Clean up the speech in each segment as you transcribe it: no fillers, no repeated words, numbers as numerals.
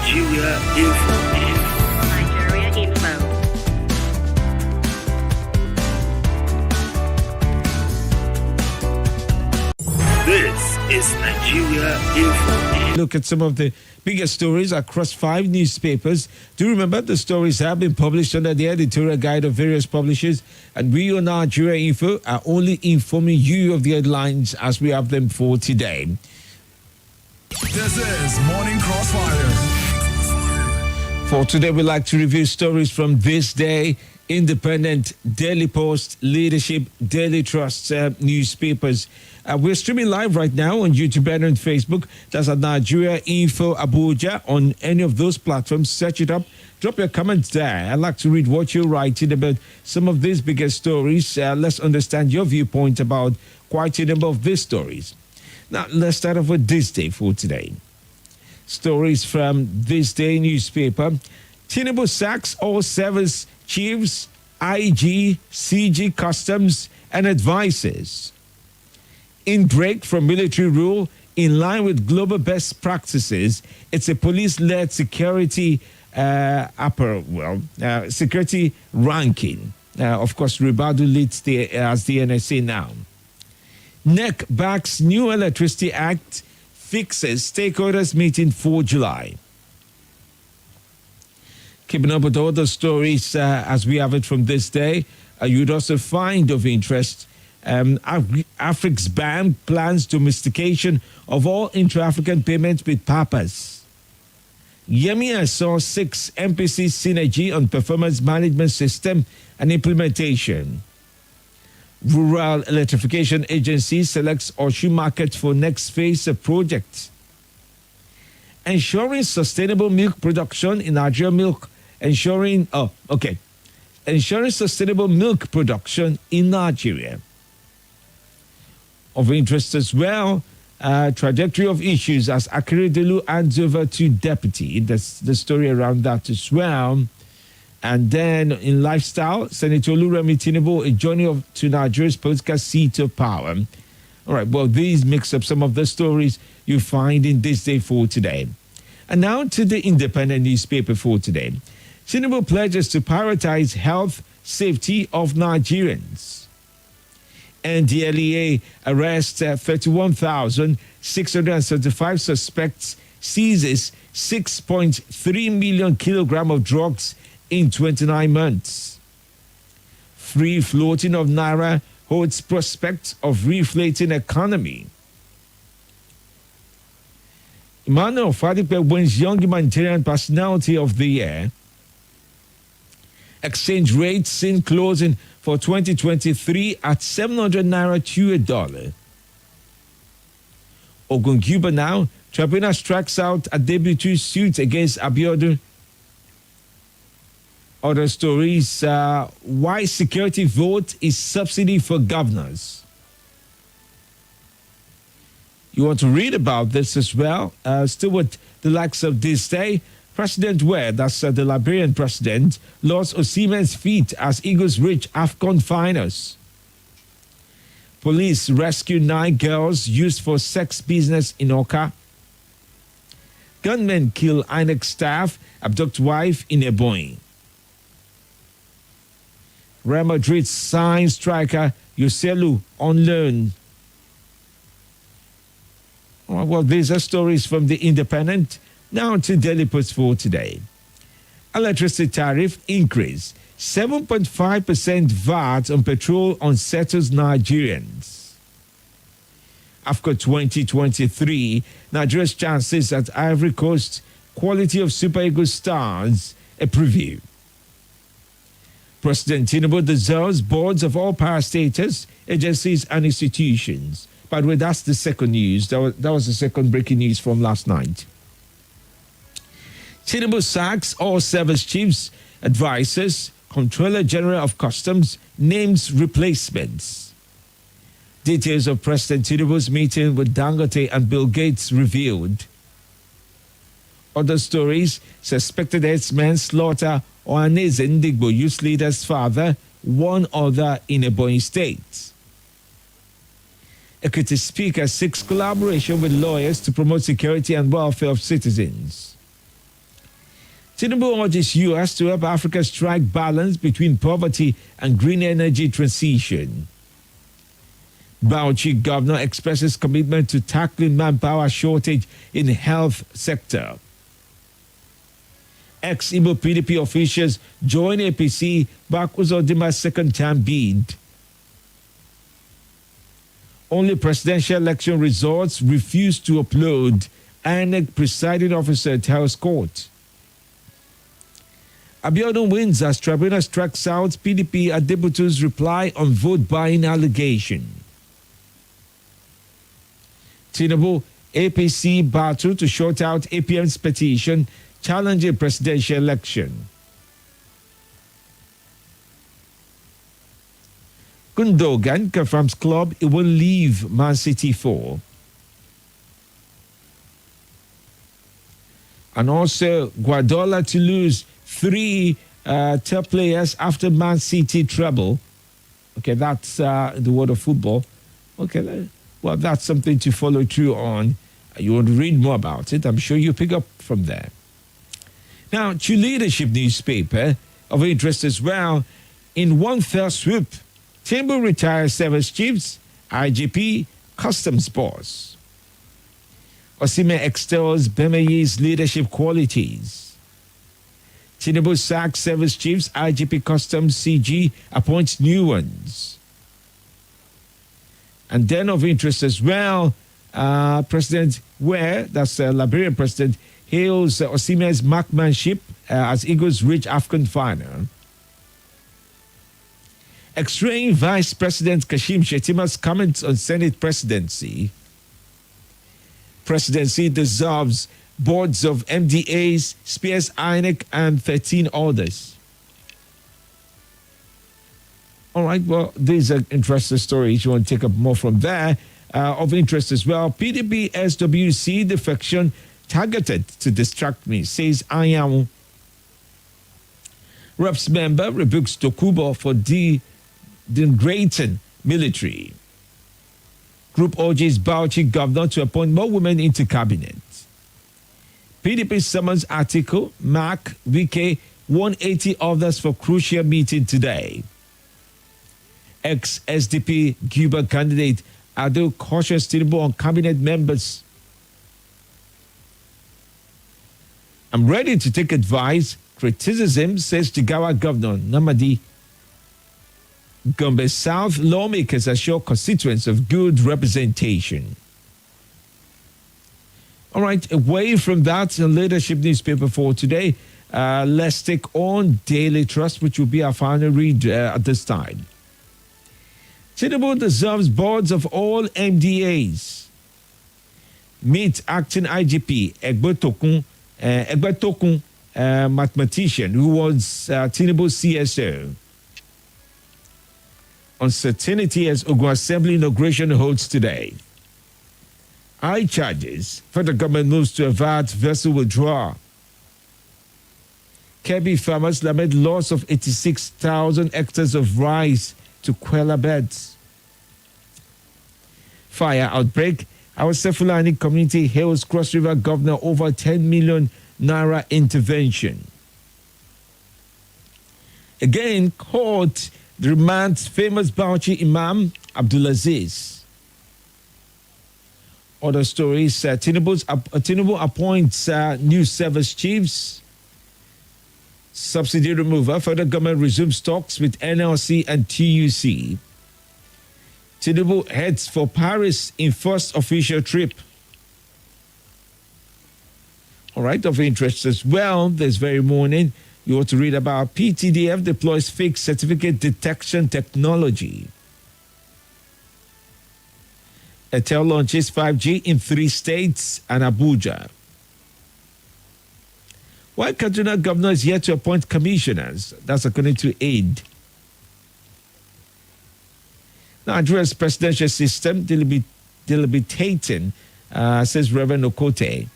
Nigeria Info. Nigeria Info. This is Nigeria Info. Look at some of the biggest stories across 5 newspapers. Do remember the stories have been published under the editorial guide of various publishers, and we on Nigeria Info are only informing you of the headlines as we have them for today. This is Morning Crossfire. For today, we'd like to review stories from This Day, Independent, Daily Post, Leadership, Daily Trust newspapers. We're streaming live right now on YouTube and on Facebook. That's at Nigeria Info Abuja. On any of those platforms, search it up. Drop your comments there. I'd like to read what you're writing about some of these biggest stories. Let's understand your viewpoint about quite a number of these stories. Now, let's start off with This Day for today. Stories from This Day newspaper. Tinubu sacks all service chiefs, IG, CG Customs, and advisors. In break from military rule, in line with global best practices, it's a police-led security security ranking. Of course, Ribadu leads as the NSA now. NEC backs new Electricity Act, fixes stakeholders meeting for July. Keeping up with all the stories as we have it from This Day, you'd also find of interest Africa's ban plans domestication of all intra-African payments with papas. Yemi saw 6 MPC synergy on performance management system and implementation. Rural Electrification Agency selects Oshu Market for next phase of project. Ensuring sustainable milk production in Nigeria milk. Ensuring sustainable milk production in Nigeria. Of interest as well, trajectory of issues as Akeredolu hands over to deputy. That's the story around that as well. And then in lifestyle, Senator Oluremi Tinubu, a journey to Nigeria's political seat of power. All right, well, these mix up some of the stories you find in This Day for today. And now to the Independent newspaper for today. Tinubu pledges to prioritize health safety of Nigerians. NDLEA arrests 31,675 suspects, seizes 6.3 million kilograms of drugs in 29 months. Free floating of Naira holds prospects of reflating economy. Emmanuel Fadipe wins Young Humanitarian Personality of the Year. Exchange rate seen closing for 2023 at 700 Naira to a dollar. Ogunguba now, tribunal strikes out a debut suit against Abiodun. Other stories, why security vote is subsidy for governors. You want to read about this as well, still with the likes of This Day. President Ware, that's the Liberian president, lost Osimhen's feet as Eagles reach AFCON finals. Police rescue 9 girls used for sex business in Oka. Gunmen kill INEC staff, abduct wife in Ebonyi. Real Madrid signs striker Joselu on loan. Well, these are stories from the Independent. Now to Daily Post for today. Electricity tariff increase. 7.5% VAT on petrol unsettles Nigerians. After 2023, Nigeria's chances at Ivory Coast, quality of Super Eagles stars, a preview. President Tinubu dissolves boards of all parastatals, agencies, and institutions. By the way, that's the second news. That was the second breaking news from last night. Tinubu sacks all service chiefs, advisors, Comptroller General of Customs, names replacements. Details of President Tinubu's meeting with Dangote and Bill Gates revealed. Other stories, suspected herdsmen slaughter Ohaneze Ndigbo youth leader's father, one other in Ebonyi State. Ekiti Speaker seeks collaboration with lawyers to promote security and welfare of citizens. Tinubu urges U.S. to help Africa strike balance between poverty and green energy transition. Bauchi governor expresses commitment to tackling manpower shortage in the health sector. Ex-Igbo PDP officials join APC back Uzodima's second-time bid. Only presidential election results refused to upload, INEC presiding officer tells court. Abiodun wins as tribunal strikes out PDP at Deputy's reply on vote buying allegation. Tinubu APC battle to short out APM's petition challenging presidential election. Gundogan confirms club it will leave Man City for. And also Guardiola to lose 3 top players after Man City treble. Okay, that's the world of football. Okay, well, that's something to follow through on. You want to read more about it, I'm sure you pick up from there. Now, to Leadership newspaper of interest as well, in one fell swoop, Tinubu retires service chiefs, IGP, customs boss. Osimhen extols Bemeye's leadership qualities. Tinubu sacks service chiefs, IGP, customs, CG, appoints new ones. And then of interest as well, President Ware, that's Liberian President, hails Osimhen's marksmanship as Eagles reach AFCON final. X-raying Vice President Kashim Shettima's comments on Senate presidency. Presidency dissolves boards of MDAs, spares INEC and 13 others. All right, well, these are interesting stories. You want to take up more from there. Of interest as well, PDP SWC defection targeted to distract me, says Ayamu. Reps member rebukes Dokubo for denigrating military. Group urges Bauchi governor to appoint more women into cabinet. PDP summons article, Mark, Wike, 180 others for crucial meeting today. Ex-SDP Cuba candidate Ado cautious Tinubu on cabinet members. I'm ready to take advice. Criticism, says Jigawa Governor Namadi. Gombe South lawmakers assure constituents of good representation. All right, away from that, Leadership newspaper for today, let's take on Daily Trust, which will be our final read at this time. Tinubu dissolves boards of all MDAs. Meet acting IGP Egbetokun, mathematician who was Tinubu's CSO. Uncertainty as Ogun Assembly inauguration holds today. I charges. Federal government moves to avert vessel withdrawal. Kebbi farmers lament loss of 86,000 hectares of rice to Kwela beds. Fire outbreak. Our Sefulani community hails Cross River governor over 10 million naira intervention. Again, court remands famous Bauchi Imam Abdulaziz. Other stories, Tinubu appoints new service chiefs. Subsidy remover, federal government resumes talks with NLC and TUC. Tinubu heads for Paris in first official trip. All right, of interest as well, this very morning, you want to read about PTDF deploys fake certificate detection technology. Airtel launches 5G in 3 states and Abuja. While Kaduna governor is yet to appoint commissioners, that's according to AID. Nigeria's presidential system deliberating, says Reverend Okote.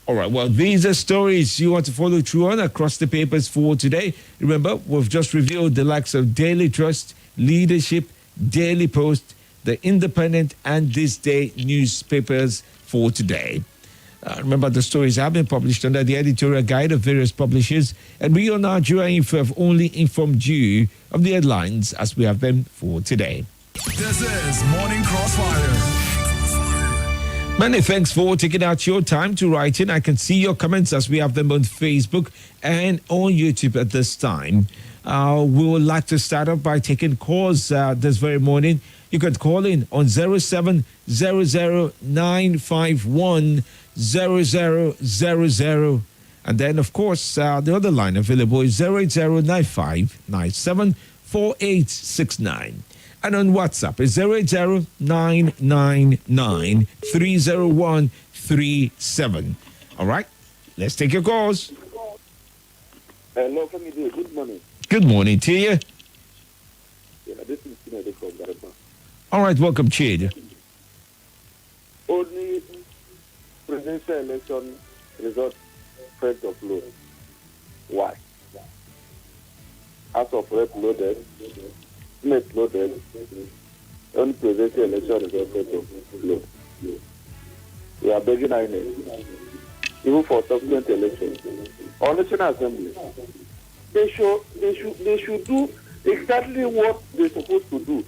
All right, well, these are stories you want to follow through on across the papers for today. Remember, we've just reviewed the likes of Daily Trust, Leadership, Daily Post, The Independent, and This Day newspapers for today. Remember, the stories have been published under the editorial guide of various publishers, and we on Nigeria Info have only informed you of the headlines as we have them for today. This is Morning Crossfire. Many thanks for taking out your time to write in. I can see your comments as we have them on Facebook and on YouTube at this time. We would like to start off by taking calls this very morning. You can call in on 0700-951-0000. And then, of course, the other line available is 08095974869. And on WhatsApp is 080-999-30137. All right, let's take your calls. Hello, Femi. Good morning. Good morning to you. Yeah, this is Chinede from Gareba. All right, welcome, Chid. Only presidential election result front of law. Why? House of Rep loaded, Senate loaded, only presidential election result front of law. We are begging INEC, even for subsequent elections, or National Assembly. They should do exactly what they're supposed to do.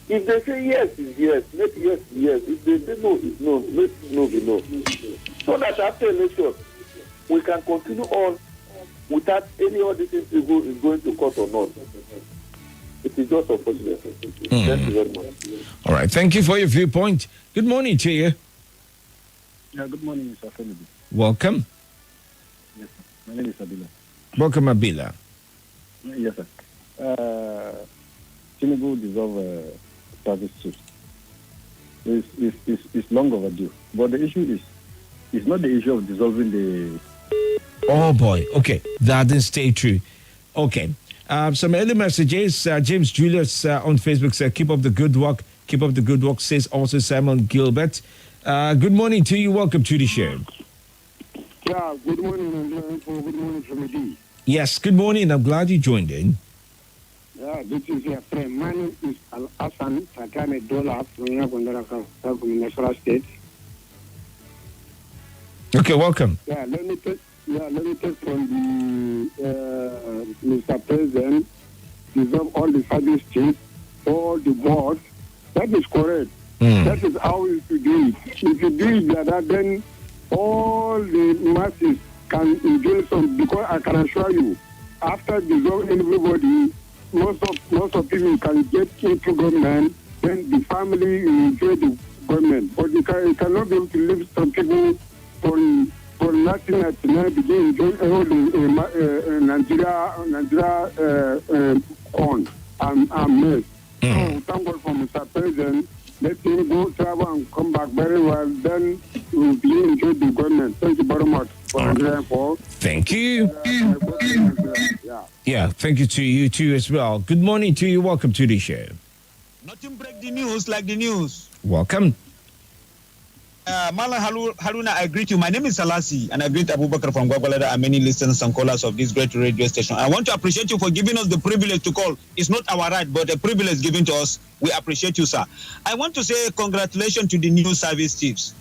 If they say yes, it's yes. Make yes, yes. If they say no, it's no. Make no be no. So that after election, we can continue on without any other things is going to court or not. It is just unfortunate. Thank you very much. All right, thank you for your viewpoint. Good morning to you. Yeah, good morning, Mr. Femi. Welcome. Yes, sir. My name is Abila. Welcome, Abila. Yes, sir. Tinubu deserve service chiefs. It's long overdue. But the issue is, it's not the issue of dissolving the... Oh, boy. Okay, that didn't stay true. Okay. Some early messages. James Julius on Facebook said, keep up the good work. Keep up the good work, says also Simon Gilbert. Good morning to you. Welcome to the show. Yeah, good morning, and good morning from D. Yes, good morning. I'm glad you joined in. Yeah, this is your friend. My name is Hassan Sakane Dola from Yagondara, National State. Okay, welcome. Yeah, let me take from the Mr. President, dissolve all the service chiefs, all the boards. That is correct. That is how you should do it. If you do it like that, then all the masses can enjoy some, because I can assure you, after dissolving everybody, most of people can get into government, then the family will enjoy the government. But you cannot be able to leave some people for nothing at night, begin enjoying all the Nigeria corn and maize. So thank God for Mr. President. Let him go travel and come back very well. Then we will be enjoy the government. Thank you very much for Nigeria for. Thank you. Yeah, thank you to you too as well. Good morning to you. Welcome to the show. Nothing break the news like the news. Welcome. Mala Haruna, I greet you. My name is Salasi, and I greet Abubakar from Gwagwalada and many listeners and callers of this great radio station. I want to appreciate you for giving us the privilege to call. It's not our right, but a privilege given to us. We appreciate you, sir. I want to say congratulations to the new service chiefs,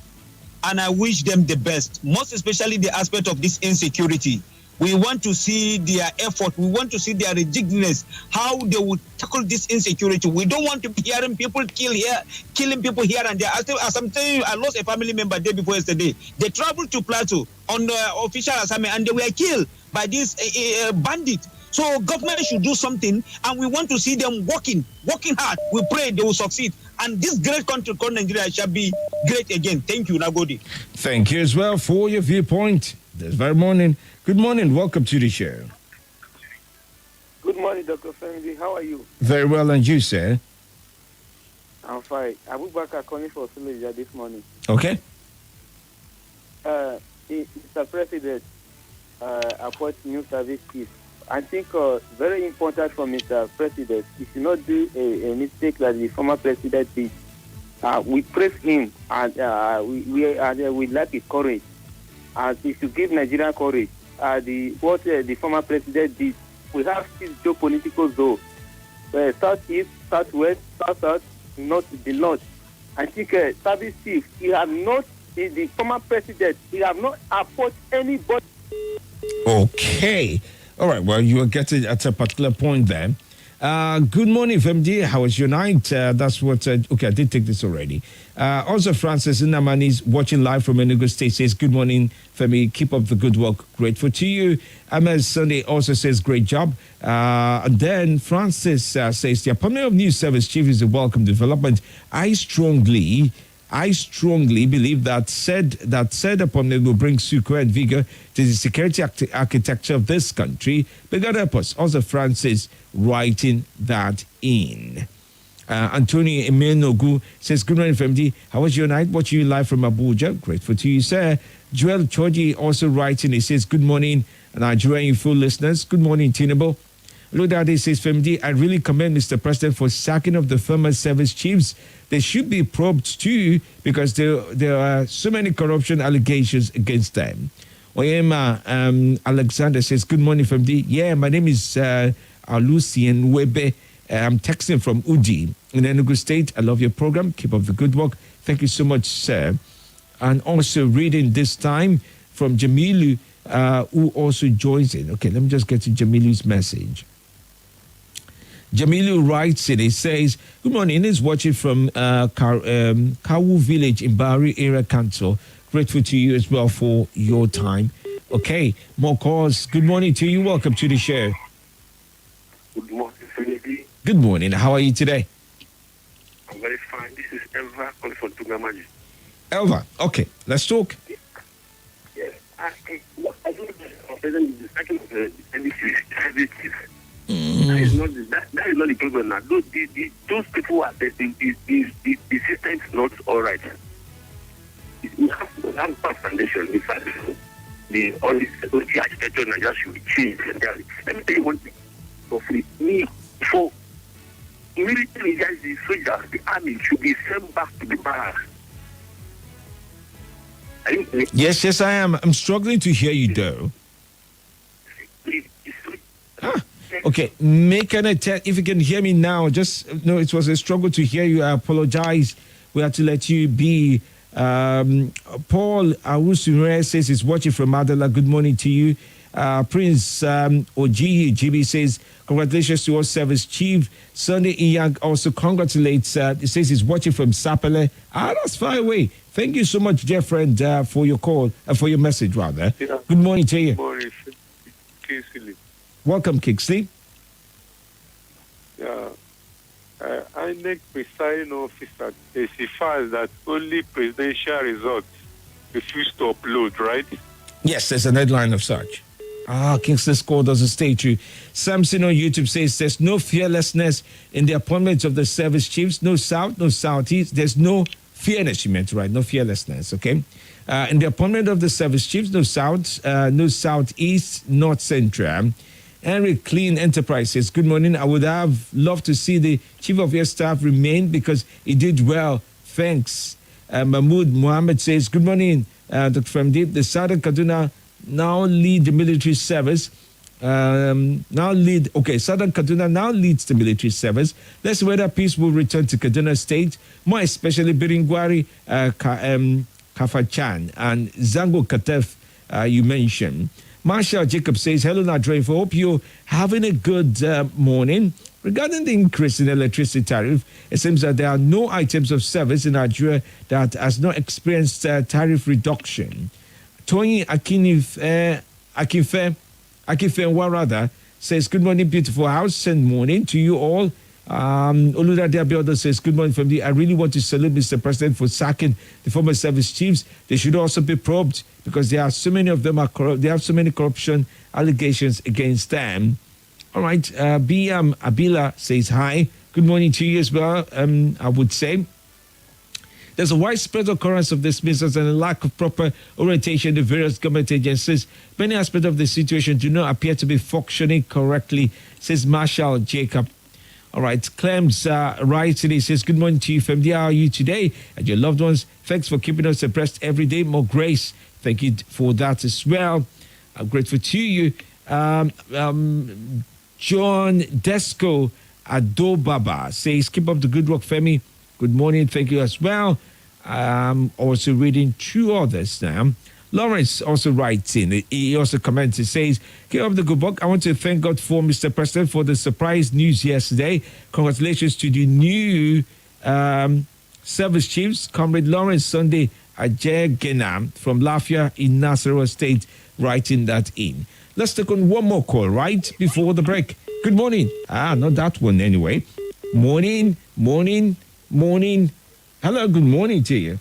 and I wish them the best, most especially the aspect of this insecurity. We want to see their effort. We want to see their ridiculousness, how they would tackle this insecurity. We don't want to be hearing people killing people here and there. As I'm telling you, I lost a family member day before yesterday. They traveled to Plateau on the official assignment, and they were killed by this bandit. So government should do something, and we want to see them working hard. We pray they will succeed, and this great country called Nigeria shall be great again. Thank you, Nagodi. Thank you as well for your viewpoint this very morning. Good morning. Welcome to the show. Good morning, Dr. Femi. How are you? Very well, and you, sir? I'm fine. Abubakar calling for Suleja this morning. Okay. Mr. President, appoint new service chief. I think very important for Mr. President, he should not do a mistake like the former president did. We praise him, and we like his courage. And he should give Nigeria courage. What the former president did. We have six geopolitical zones. Southeast, southwest, south, north, the north. I think service chief, he has not the former president. He have not approached anybody. Okay. All right. Well, you are getting at a particular point there. Good morning, FMD. How was your night? That's what. Okay, I did take this already. Also, Francis Inamani is watching live from Enugu State. Says, "Good morning, Femi. Keep up the good work. Grateful to you." Ahmed Sunday also says, "Great job." And then Francis says, "The appointment of new service chief is a welcome development. I strongly believe that said appointment will bring succor and vigor to the security architecture of this country. May God help us." Also, Francis writing that in. Anthony Emenogu says, "Good morning, FMD. How was your night? Watching you live from Abuja. Grateful to you, sir." Joel Choji also writing. He says, "Good morning, Nigerian full listeners. Good morning, Tinubu." Ludade says, "FMD, I really commend Mr. President for sacking of the former service chiefs. They should be probed too because there are so many corruption allegations against them." Oyema Alexander says, "Good morning, FMD. Yeah, my name is Lucien Webe. I'm texting from Udi in Enugu State. I love your program. Keep up the good work. Thank you so much, sir." And also reading this time from Jamilu, who also joins in. Okay, let me just get to Jamilu's message. Jamilu writes it. He says, "Good morning. He's watching from Kawu Village in Bari Area Council. Grateful to you as well for your time." Okay, more calls. Good morning to you. Welcome to the show. Good morning, Femi. Good morning. How are you today? I'm very fine. This is Elva calling from Tungamaji. Elva, okay, let's talk. Yes. I don't know if President is the second of the NDC. That is not the problem now. Those people are the system is not all right. We have a foundation. In fact, all the security architecture in Nigeria should be changed. Let me tell you one thing. For military guys, the soldiers, the army should be sent back to the barracks. Yes, I am. I'm struggling to hear you, though. Okay, make an attempt. If you can hear me now, no, it was a struggle to hear you. I apologize. We have to let you be. Paul Awusumere says he's watching from Adela. Good morning to you. Prince Oji GB says, "Congratulations to all service chief." Sunday Iyang also congratulates. He says he's watching from Sapele. That's far away. Thank you so much, dear friend, for your call, for your message, rather. Yeah. Good morning to you. Good morning, Kingsley. Welcome, Kingsley. Yeah. INEC presiding officer testifies that only presidential results refuse to upload, right? Yes, there's an headline of such. Kingsley's call doesn't stay true. Samson on YouTube says there's no fearlessness in the appointments of the service chiefs. No South, no Southeast. There's no fearlessness, you meant, right? No fearlessness, okay? In the appointment of the service chiefs, no South, no Southeast, North Central. Henry Clean Enterprise says, "Good morning. I would have loved to see the chief of your staff remain because he did well. Thanks." Mahmoud Mohammed says, "Good morning, Dr. Femdeep. The Southern Kaduna now lead the military service. Southern Kaduna now leads the military service. Let's see whether peace will return to Kaduna State, more especially Biringwari, Kafachan, and Zango Katef, you mentioned." Marshall Jacob says, "Hello, Nadra. I hope you're having a good morning. Regarding the increase in electricity tariff, it seems that there are no items of service in Nigeria that has not experienced tariff reduction." Tony Akinfe Warada says, "Good morning, beautiful house, and morning to you all." Oludade Abiodun says, "Good morning from the. I really want to salute Mr. President for sacking the former service chiefs. They should also be probed because there are so many of them are corrupt. They have so many corruption allegations against them." All right. BM Abila says, "Hi. Good morning to you as well." I would say there's a widespread occurrence of dismissals and a lack of proper orientation in the various government agencies. Many aspects of the situation do not appear to be functioning correctly, says Marshall Jacob. All right, Clems writes and he says, "Good morning to you, Femi. How are you today? And your loved ones. Thanks for keeping us abreast every day. More grace." Thank you for that as well. I'm grateful to you. John Desco Adobaba says, "Keep up the good work, Femi. Good morning. Thank you as well." I'm also reading two others now. Lawrence also writes in. He also comments. He says, "Keep up the good work. I want to thank God for Mr. President for the surprise news yesterday. Congratulations to the new service chiefs, Comrade Lawrence Sunday Ajegena from Lafia in Nasarawa State, writing that in." Let's take on one more call right before the break. Good morning. Not that one anyway. Morning. Hello, good morning to you.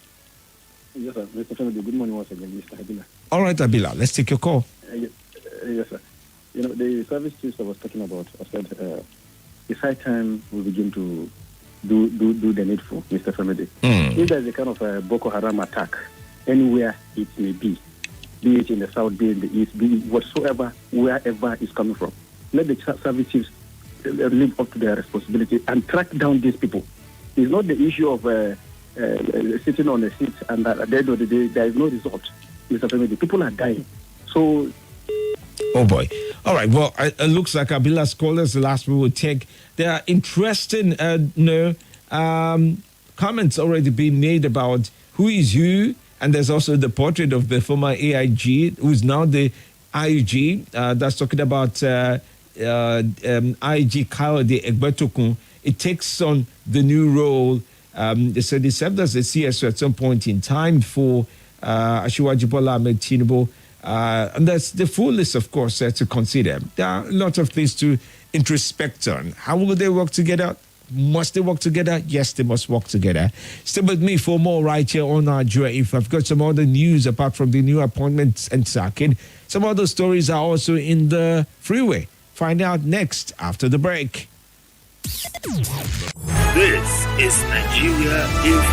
Yes, sir. Mr. Femi, good morning once again, Mr. Abila. All right, Abila, let's take your call. Yes, sir. The service chiefs I was talking about, I said it's high time we begin to do the needful, Mr. Femi. If there's a kind of a Boko Haram attack anywhere it may be it in the south, be it in the east, be it whatsoever, wherever it's coming from, let the service chiefs live up to their responsibility and track down these people. It's not the issue of sitting on a seat and at the end of the day, there is no result. Mr. Femi, people are dying. So... Oh, boy. All right. Well, it looks like Abila's call is the last we will take. There are interesting comments already being made about who is who. And there's also the portrait of the former AIG, who's now the IG. That's talking about IG Kayode Egbetokun. It takes on the new role. So they served as a CSO at some point in time for Asiwaju Bola Ahmed Tinubu. And that's the full list, of course, to consider. There are a lot of things to introspect on. How will they work together? Must they work together? Yes, they must work together. Stay with me for more right here on Nigeria. If I've got some other news apart from the new appointments and sacking, some other stories are also in the freeway. Find out next after the break. This is Nigeria Info.